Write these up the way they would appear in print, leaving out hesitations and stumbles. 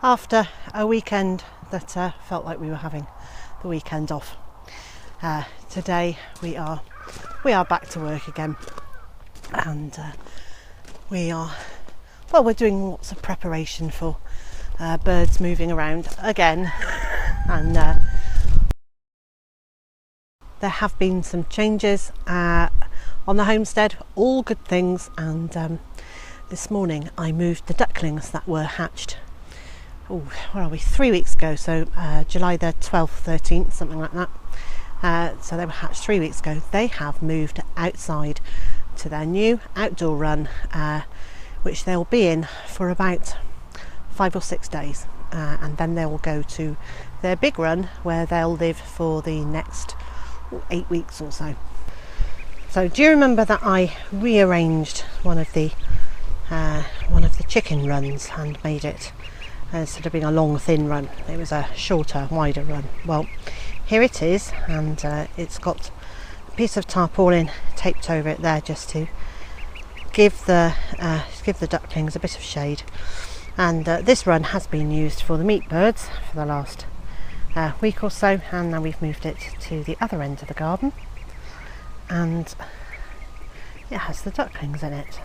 After a weekend that felt like we were having the weekend off, today we are back to work again, and we're doing lots of preparation for birds moving around again, and there have been some changes on the homestead, all good things, and this morning I moved the ducklings that were hatched, where are we, 3 weeks ago, so July the 12th, 13th, something like that. So they were hatched 3 weeks ago. They have moved outside to their new outdoor run, which they'll be in for about 5 or 6 days, and then they will go to their big run where they'll live for the next 8 weeks or so. So do you remember that I rearranged one of the chicken runs and made it, instead of being a long thin run, it was a shorter, wider run? Well, here it is, and it's got a piece of tarpaulin taped over it there just to give the ducklings a bit of shade. And this run has been used for the meat birds for the last week or so, and now we've moved it to the other end of the garden, and it has the ducklings in it.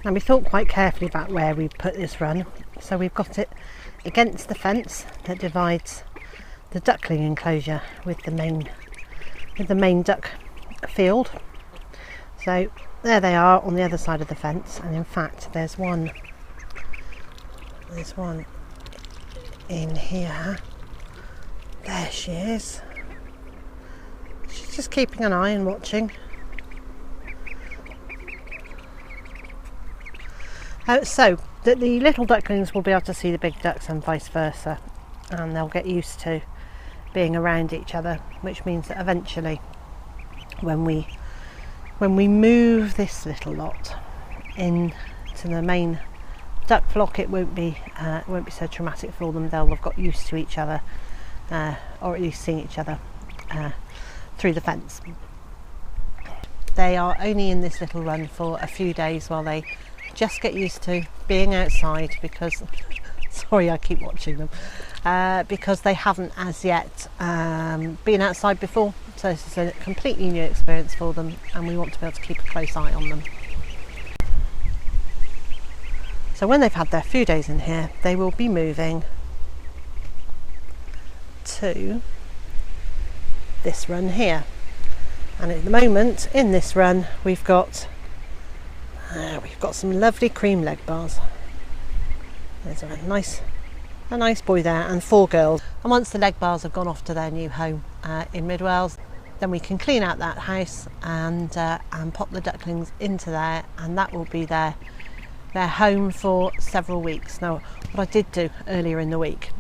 And we thought quite carefully about where we put this run, so we've got it against the fence that divides the duckling enclosure with the main duck field. So there they are on the other side of the fence, and in fact there's one in here. There she is. She's just keeping an eye and watching. So that the little ducklings will be able to see the big ducks and vice versa, and they'll get used to being around each other, which means that eventually when we move this little lot into the main duck flock, it won't be so traumatic for them. They'll have got used to each other, or at least seeing each other through the fence. They are only in this little run for a few days while they just get used to being outside, because sorry, I keep watching them, because they haven't as yet been outside before, so this is a completely new experience for them, and we want to be able to keep a close eye on them. So when they've had their few days in here, they will be moving to this run here, and at the moment in this run we've got some lovely Cream Legbars. There's a nice boy there, and 4 girls. And once the Legbars have gone off to their new home in Mid Wales, then we can clean out that house and pop the ducklings into there, and that will be their home for several weeks. Now, what I did do earlier in the week,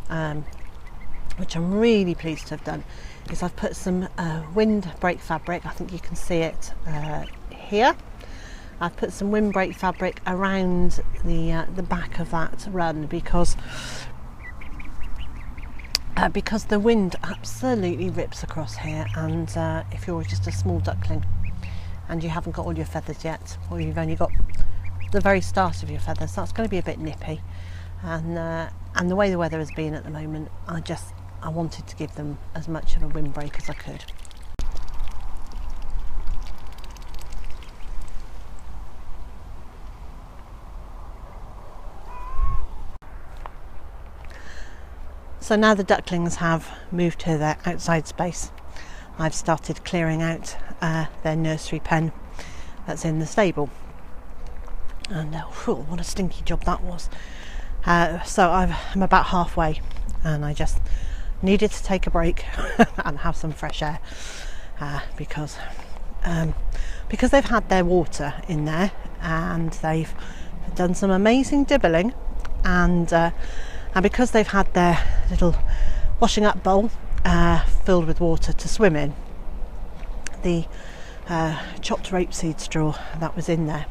which I'm really pleased to have done, is I've put some windbreak fabric. I think you can see it here. I've put some windbreak fabric around the back of that run, because the wind absolutely rips across here, and if you're just a small duckling and you haven't got all your feathers yet, or you've only got the very start of your feathers, that's going to be a bit nippy, and the way the weather has been at the moment, I wanted to give them as much of a windbreak as I could. So now the ducklings have moved to their outside space, I've started clearing out their nursery pen that's in the stable, and what a stinky job that was. So I'm about halfway, and I just needed to take a break and have some fresh air, because they've had their water in there, and they've done some amazing dibbling, and And because they've had their little washing up bowl filled with water to swim in, the chopped rapeseed straw that was in there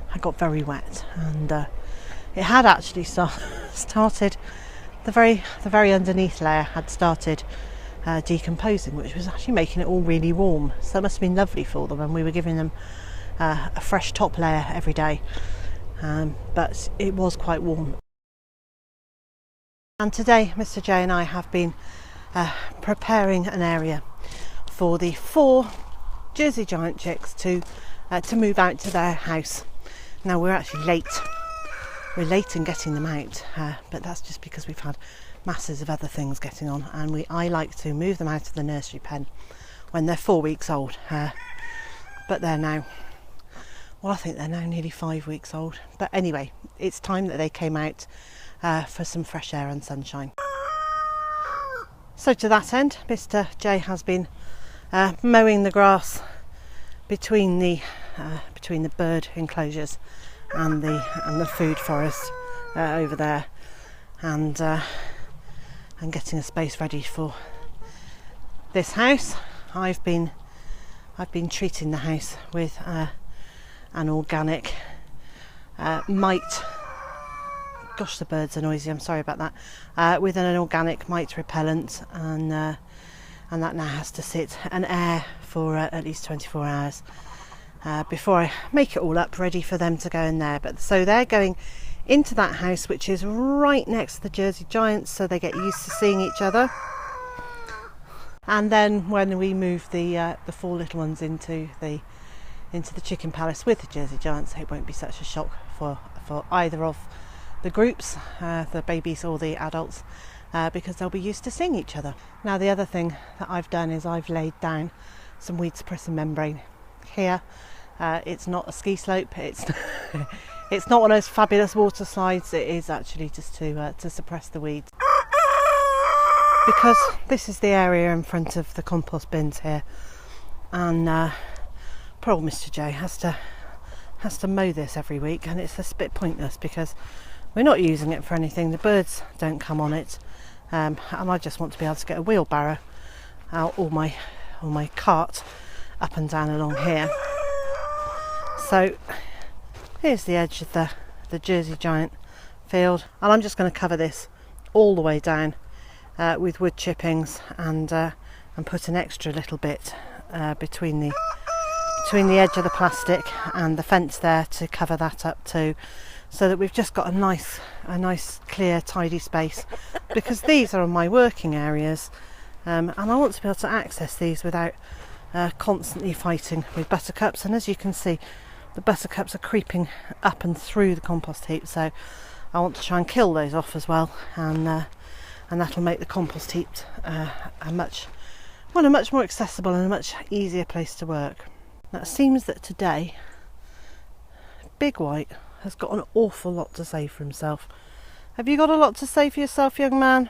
had got very wet, and it had actually started, the very underneath layer had started decomposing, which was actually making it all really warm. So it must have been lovely for them, and we were giving them a fresh top layer every day, but it was quite warm. And today Mr. J and I have been preparing an area for the 4 Jersey Giant chicks to move out to their house. Now we're actually late. We're late in getting them out, but that's just because we've had masses of other things getting on, and I like to move them out of the nursery pen when they're 4 weeks old. But they're now, well, I think they're now nearly 5 weeks old. But anyway, it's time that they came out for some fresh air and sunshine. So to that end, Mr. J has been mowing the grass between the bird enclosures and the food forest over there, and getting a space ready for this house. I've been treating the house with an organic mite. Gosh, the birds are noisy. I'm sorry about that. With an organic mite repellent, and that now has to sit and air for at least 24 hours before I make it all up ready for them to go in there. But so they're going into that house, which is right next to the Jersey Giants, so they get used to seeing each other. And then when we move the 4 little ones into the chicken palace with the Jersey Giants, it won't be such a shock for either of the groups, the babies or the adults, because they'll be used to seeing each other. Now the other thing that I've done is I've laid down some weed suppressor membrane here. It's not a ski slope, it's it's not one of those fabulous water slides, it is actually just to suppress the weeds, because this is the area in front of the compost bins here, and poor old Mr. J has to mow this every week, and it's a bit pointless because we're not using it for anything. The birds don't come on it, and I just want to be able to get a wheelbarrow out, or my cart up and down along here. So here's the edge of the Jersey Giant field, and I'm just going to cover this all the way down with wood chippings, and put an extra little bit between the edge of the plastic and the fence there to cover that up too, so that we've just got a nice clear tidy space, because these are my working areas, and I want to be able to access these without constantly fighting with buttercups. And as you can see, the buttercups are creeping up and through the compost heap, so I want to try and kill those off as well, and that'll make the compost heap a much more accessible and a much easier place to work. Now it seems that today Big White has got an awful lot to say for himself. Have you got a lot to say for yourself, young man?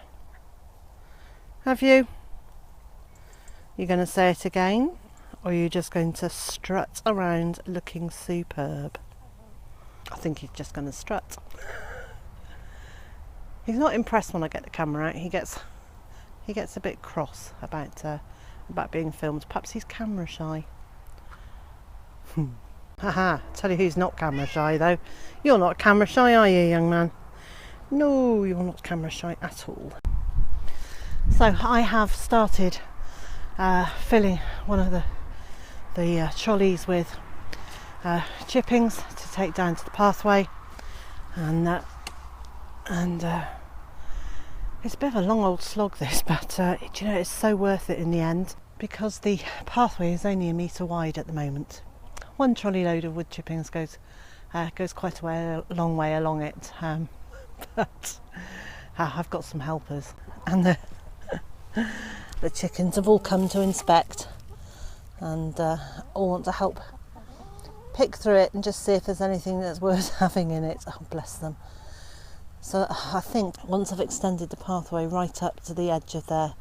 Have you? You're going to say it again, or are you just going to strut around looking superb? I think he's just going to strut. He's not impressed when I get the camera out. He gets a bit cross about being filmed. Perhaps he's camera shy. Haha, tell you who's not camera shy though. You're not camera shy, are you, young man? No, you're not camera shy at all. So I have started filling one of the trolleys with chippings to take down to the pathway, and it's a bit of a long old slog this, but you know, it's so worth it in the end, because the pathway is only 1 metre wide at the moment. One trolley load of wood chippings goes quite a long way along it, but I've got some helpers, and the chickens have all come to inspect, and all want to help pick through it and just see if there's anything that's worth having in it. Oh, bless them. So I think once I've extended the pathway right up to the edge of their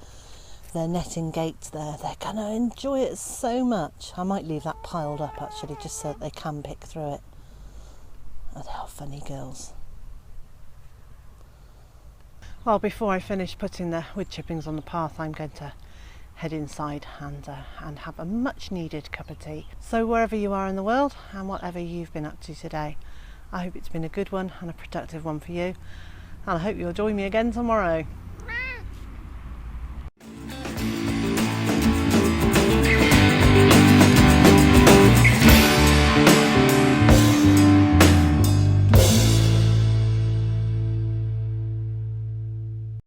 netting gate there, they're going to enjoy it so much. I might leave that piled up actually, just so that they can pick through it. Oh, they are funny girls. Well, before I finish putting the wood chippings on the path, I'm going to head inside and have a much needed cup of tea. So wherever you are in the world and whatever you've been up to today, I hope it's been a good one and a productive one for you, and I hope you'll join me again tomorrow.